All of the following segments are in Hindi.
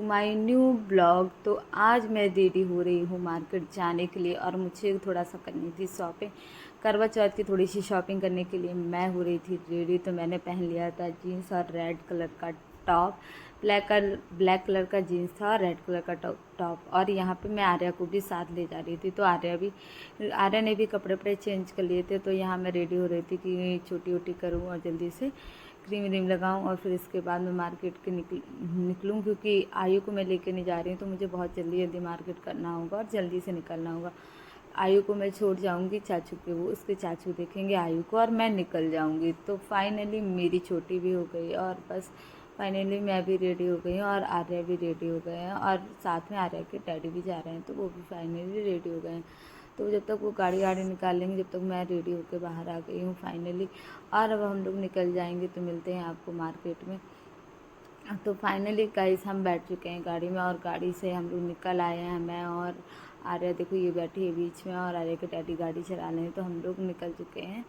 My new blog. तो आज मैं रेडी हो रही हूँ मार्केट जाने के लिए और मुझे थोड़ा सा करनी थी शॉपिंग। करवा चौथ की थोड़ी सी शॉपिंग करने के लिए मैं हो रही थी रेडी। तो मैंने पहन लिया था जीन्स और रेड कलर का टॉप। ब्लैक कलर का जीन्स था और रेड कलर का टॉप। और यहाँ पे मैं आर्या को भी साथ ले जा रही थी। तो आर्या ने भी कपड़े चेंज कर लिए थे। तो यहाँ मैं रेडी हो रही थी कि छोटी वोटी करूँ और जल्दी से क्रीम व्रीम लगाऊं और फिर इसके बाद मैं मार्केट के निकलूं, क्योंकि आयु को मैं लेके नहीं जा रही हूँ। तो मुझे बहुत जल्दी जल्दी मार्केट करना होगा और जल्दी से निकलना होगा। आयु को मैं छोड़ जाऊंगी चाचू के, वो उसके चाचू देखेंगे आयु को और मैं निकल जाऊंगी। तो फाइनली मेरी छोटी भी हो गई और बस फाइनली मैं भी रेडी हो गई हूँ और आर्या भी रेडी हो गए हैं और साथ में आर्या के डैडी भी जा रहे हैं। तो वो भी फाइनली रेडी हो गए हैं। तो जब तक वो गाड़ी निकाल लेंगे जब तक मैं रेडी होकर बाहर आ गई हूँ फाइनली। और अब हम लोग निकल जाएंगे। तो मिलते हैं आपको मार्केट में। तो फाइनली गाइस हम बैठ चुके हैं गाड़ी में और गाड़ी से हम लोग निकल आए हैं। मैं और आर्या, देखो ये बैठी है बीच में और आर्या के डैडी गाड़ी चला रहे हैं। तो हम लोग निकल चुके हैं।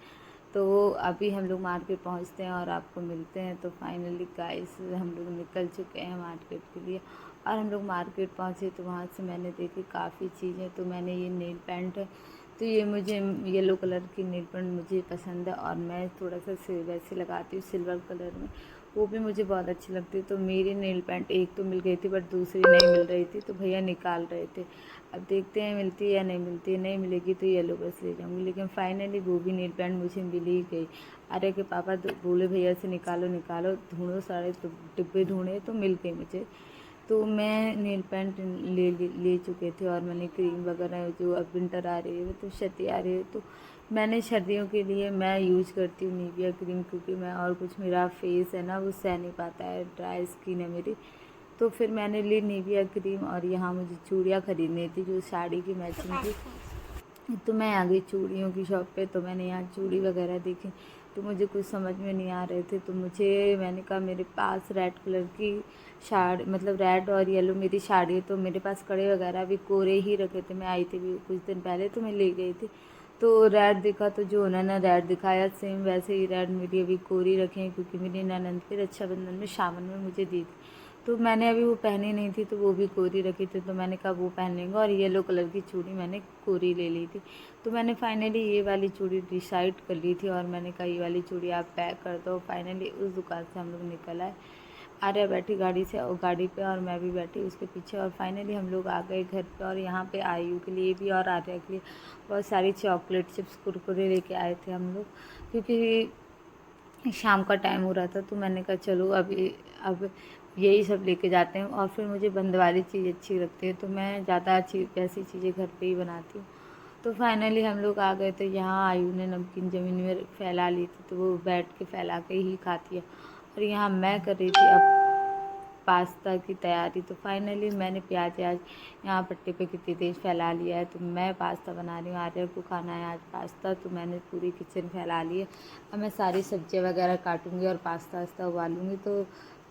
तो अभी हम लोग मार्केट पहुंचते हैं और आपको मिलते हैं। तो फाइनली गाइस हम लोग निकल चुके हैं मार्केट के लिए और हम लोग मार्केट पहुंचे। तो वहाँ से मैंने देखी काफ़ी चीज़ें। तो मैंने ये नेल पेंट, तो ये मुझे येलो कलर की नेल पेंट मुझे पसंद है और मैं थोड़ा सा वैसे लगाती हूँ सिल्वर कलर में, वो भी मुझे बहुत अच्छी लगती है। तो मेरी नेल पेंट एक तो मिल गई थी बट दूसरी नहीं मिल रही थी। तो भैया निकाल रहे थे। अब देखते हैं मिलती है या नहीं मिलती है। नहीं मिलेगी तो येलो बस ले जाऊँगी। लेकिन फाइनली वो भी नेल पेंट मुझे मिल ही गई। अरे के पापा बोले भैया से निकालो निकालो, ढूंढो सारे डिब्बे ढूंढे तो मिल गई मुझे। तो मैं नेल पेंट ले चुके थे और मैंने क्रीम वगैरह, जो अब विंटर आ रही है तो सर्दी आ रही है, तो मैंने सर्दियों के लिए मैं यूज़ करती हूँ निविया क्रीम, क्योंकि मैं और कुछ, मेरा फेस है ना वो सह नहीं पाता है, ड्राई स्किन है मेरी। तो फिर मैंने ली निविया क्रीम। और यहाँ मुझे चूड़ियाँ खरीदनी थी जो साड़ी की मैचिंग थी। तो मैं आ गई चूड़ियों की शॉप पे। तो मैंने यहाँ चूड़ी वगैरह देखी तो मुझे कुछ समझ में नहीं आ रहे थे। तो मैंने कहा मेरे पास रेड कलर की साड़ी, मतलब रेड और येलो मेरी साड़ी है। तो मेरे पास कड़े वगैरह भी कोरे ही रखे थे, मैं आई थी भी कुछ दिन पहले तो मैं ले गई थी। तो रेड दिखा तो जो उन्होंने रेड दिखाया सेम वैसे ही रेड मेरी अभी कोरी रखे हैं, क्योंकि मेरी ननद फिर रक्षाबंधन में सावन में मुझे दी थी। तो मैंने अभी वो पहनी नहीं थी तो वो भी कोरी रखी थी। तो मैंने कहा वो पहन लेंगे। और येलो कलर की चूड़ी मैंने कोरी ले ली थी। तो मैंने फाइनली ये वाली चूड़ी डिसाइड कर ली थी और मैंने कहा ये वाली चूड़ी आप पैक कर दो। फाइनली उस दुकान से हम लोग निकल आए। आर्या बैठी गाड़ी से और गाड़ी पे और मैं भी बैठी उसके पीछे। और फाइनली हम लोग आ गए घर पे। और यहाँ पे आयु के लिए भी और आर्या के लिए बहुत सारी चॉकलेट चिप्स कुरकुरे लेके आए थे हम लोग, क्योंकि शाम का टाइम हो रहा था। तो मैंने कहा चलो अब यही सब लेके जाते हैं। और फिर मुझे बंद वाली चीज़ अच्छी लगती है तो मैं ज़्यादा अच्छी वैसी चीज़ें घर पे ही बनाती हूँ। तो फाइनली हम लोग आ गए थे। यहाँ आयु ने नमकीन ज़मीन में फैला ली थी तो वो बैठ के फैला के ही खाती है। और यहाँ मैं कर रही थी अब पास्ता की तैयारी। तो फाइनली मैंने प्याज यहाँ पट्टे पे कितनी तेज़ फैला लिया है। तो मैं पास्ता बना रही हूँ, आर्या को खाना है आज पास्ता। तो मैंने पूरी किचन फैला ली है। अब मैं सारी सब्जियाँ वगैरह काटूँगी और पास्ता उबालूँगी तो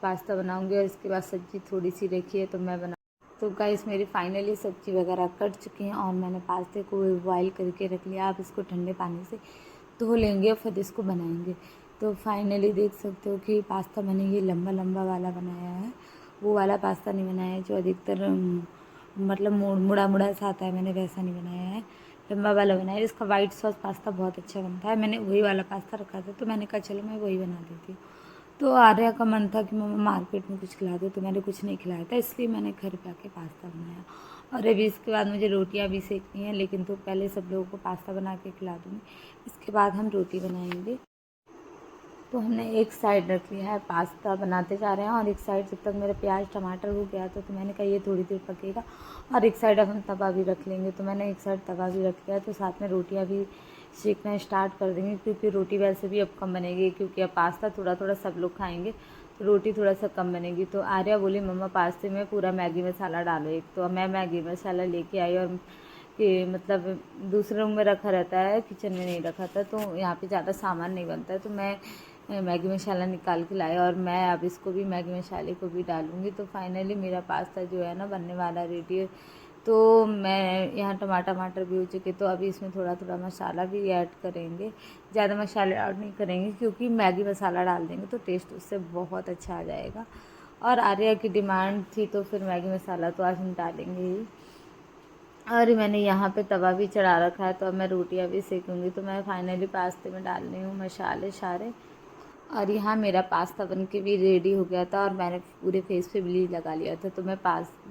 पास्ता बनाऊँगी। और इसके बाद सब्ज़ी थोड़ी सी रखी है तो मैं बना। तो गाइस मेरी फाइनली सब्ज़ी वगैरह कट चुकी हैं और मैंने पास्ते को बॉयल करके रख लिया। आप इसको ठंडे पानी से धो लेंगे और फिर इसको बनाएंगे। तो फाइनली देख सकते हो कि पास्ता मैंने ये लंबा लंबा वाला बनाया है, वो वाला पास्ता नहीं बनाया है जो अधिकतर मतलब मुड़ा मुड़ा सा आता है, मैंने वैसा नहीं बनाया है, लंबा वाला बनाया है। इसका वाइट सॉस पास्ता बहुत अच्छा बनता है। मैंने वही वाला पास्ता रखा था तो मैंने कहा चलो मैं वही बना देती हूँ। तो आर्या का मन था कि मम्मा मार्केट में कुछ खिला दो, तो मैंने कुछ नहीं खिलाया था, इसलिए मैंने घर पे आके पास्ता बनाया। और अभी इसके बाद मुझे रोटियां भी सेकनी हैं, लेकिन तो पहले सब लोगों को पास्ता बना के खिला दूँगी, इसके बाद हम रोटी बनाएंगे। तो हमने एक साइड रख लिया है, पास्ता बनाते जा रहे हैं और एक साइड जब तक मेरा प्याज टमाटर हो गया तो मैंने कहा ये थोड़ी देर पकेगा और एक साइड अब हम तवा भी रख लेंगे। तो मैंने एक साइड तवा भी रख लिया तो साथ में रोटियां भी सेकना स्टार्ट कर देंगे, क्योंकि रोटी वैसे भी अब कम बनेगी, क्योंकि अब पास्ता थोड़ा थोड़ा सब लोग खाएंगे तो रोटी थोड़ा सा कम बनेगी। तो आर्या बोली मम्मा पास्ते में पूरा मैगी मसाला डालो एक। तो मैं मैगी मसाला लेके आई और कि मतलब दूसरे रूम में रखा रहता है, किचन में नहीं रखा था, तो यहाँ पे ज़्यादा सामान नहीं बनता है। तो मैं मैगी मसाला निकाल के लाया और मैं अब इसको भी मैगी मसाले को भी डालूँगी। तो फाइनली मेरा पास्ता जो है ना बनने वाला रेडी है। तो मैं यहाँ टमाटर भी हो चुके, तो अभी इसमें थोड़ा थोड़ा मसाला भी ऐड करेंगे, ज़्यादा मसाले ऐड नहीं करेंगे क्योंकि मैगी मसाला डाल देंगे तो टेस्ट उससे बहुत अच्छा आ जाएगा। और आर्या की डिमांड थी तो फिर मैगी मसाला तो आज हम डालेंगे ही। और मैंने यहाँ पे तवा भी चढ़ा रखा है, तो अब मैं रोटियाँ भी सेकूँगी। तो मैं फाइनली पास्ते में डाल रही हूँ मसाले सारे। और यहाँ मेरा पास्ता बन के भी रेडी हो गया था और मैंने पूरे फेस पे ब्लीच लगा लिया था। तो मैं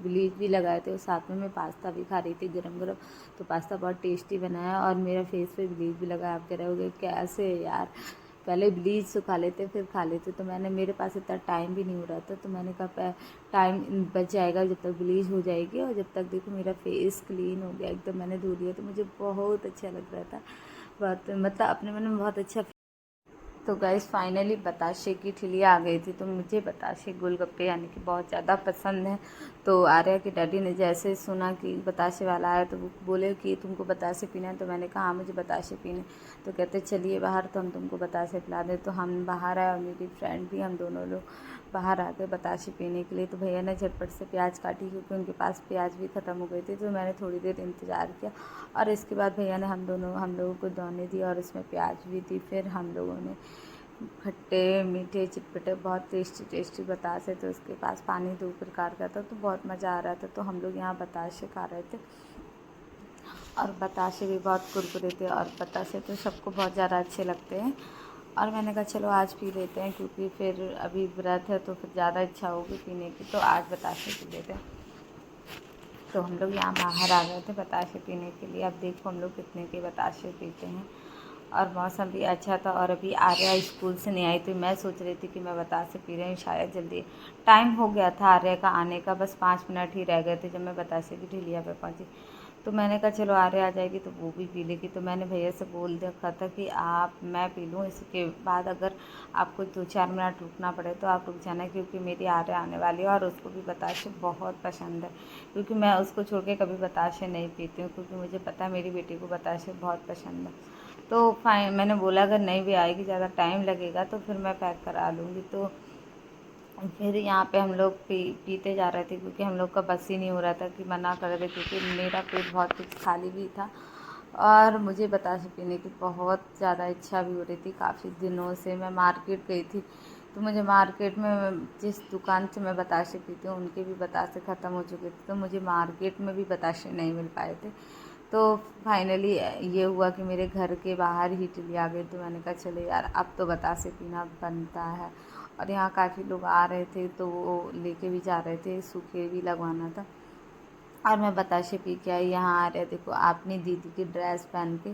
ब्लीच भी लगाए थे और साथ में मैं पास्ता भी खा रही थी गरम गरम। तो पास्ता बहुत टेस्टी बना है और मेरा फेस पे ब्लीच भी लगा। आप कह रहे होगे कैसे यार, पहले ब्लीच तो खा लेते फिर खा लेते। तो मेरे पास इतना टाइम भी नहीं हो रहा था, तो मैंने कहा टाइम बच जाएगा जब तक ब्लीच हो जाएगी। और जब तक देखो मेरा फेस क्लीन हो गया एकदम, मैंने धो लिया तो मुझे बहुत अच्छा लग रहा था। बहुत मतलब अपने मन में बहुत अच्छा। तो गाइस फाइनली बताशे की ठिली आ गई थी। तो मुझे बताशे गोलगप्पे यानी कि बहुत ज़्यादा पसंद है। तो आर्या के डैडी ने जैसे सुना कि बताशे वाला आया तो वो बोले कि तुमको बताशे पीना है। तो मैंने कहा हाँ मुझे बताशे पीने। तो कहते चलिए बाहर, तो हम तुमको बताशे पिला दें। तो हम बाहर आए और मेरी फ्रेंड भी, हम दोनों लोग बाहर आ गए बताशे पीने के लिए। तो भैया ने झटपट से प्याज काटी क्योंकि उनके पास प्याज भी ख़त्म हो गई थी। तो मैंने थोड़ी देर इंतज़ार किया और इसके बाद भैया ने हम लोगों को दोने दी और उसमें प्याज भी दी। फिर हम लोगों ने खट्टे मीठे चटपटे बहुत टेस्टी बतासे थे। उसके पास पानी 2 प्रकार का था, तो बहुत मज़ा आ रहा था। तो हम लोग यहाँ बताशे खा रहे थे और बताशे भी बहुत कुरकुरे थे और बताशे तो सबको बहुत ज़्यादा अच्छे लगते हैं। और मैंने कहा चलो आज पी लेते हैं क्योंकि फिर अभी व्रत है तो फिर ज़्यादा इच्छा होगी पीने की, तो आज बताशे पी लेते हैं। तो हम लोग यहाँ बाहर आ गए थे बताशे पीने के लिए। अब देखो हम लोग कितने के बताशे पीते हैं। और मौसम भी अच्छा था और अभी आर्या स्कूल से नहीं आई, तो मैं सोच रही थी कि मैं बताशे पी रही हूँ, शायद जल्दी टाइम हो गया था आर्या का आने का, बस 5 मिनट ही रह गए थे जब मैं बताशे की ठिलिया पे पहुँची। तो मैंने कहा चलो आर्या आ जाएगी तो वो भी पी लेगी। तो मैंने भैया से बोल रखा था कि मैं पी लूँ, इसके बाद अगर आपको 2-4 मिनट रुकना पड़े तो आप रुक जाना, क्योंकि मेरी आर्या आने वाली है और उसको भी बताशे बहुत पसंद है। क्योंकि मैं उसको छोड़ के कभी बताशे नहीं पीती हूँ, क्योंकि मुझे पता है मेरी बेटी को बताशे बहुत पसंद है। तो फाइन मैंने बोला अगर नहीं भी आएगी, ज़्यादा टाइम लगेगा तो फिर मैं पैक करा लूँगी। तो फिर यहाँ पे हम लोग पीते जा रहे थे क्योंकि हम लोग का बस ही नहीं हो रहा था कि मना कर रहे थे, क्योंकि मेरा पेट बहुत कुछ खाली भी था और मुझे बताशे पीने की बहुत ज़्यादा इच्छा भी हो रही थी। काफ़ी दिनों से मैं मार्केट गई थी, तो मुझे मार्केट में जिस दुकान से मैं बताशे पीती हूँ उनके भी बताशे ख़त्म हो चुके थे, तो मुझे मार्केट में भी बताशे नहीं मिल पाए थे। तो फाइनली ये हुआ कि मेरे घर के बाहर ही ठिली आ गई। तो मैंने कहा चलो यार अब तो बताशे पीना बनता है। और यहाँ काफ़ी लोग आ रहे थे तो वो लेके भी जा रहे थे, सूखे भी लगवाना था। और मैं बताशे पी के आई। यहाँ आ रहे देखो अपनी दीदी की ड्रेस पहन के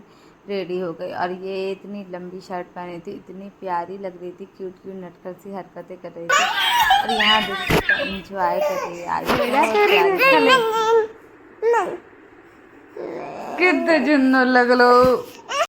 रेडी हो गई और ये इतनी लंबी शर्ट पहनी थी, इतनी प्यारी लग रही थी, क्यूट क्यूट नटखट सी हरकतें कर रही थी। और यहाँ देखो इंजॉय कर रही है आज। कितने जुन्नो लगलो।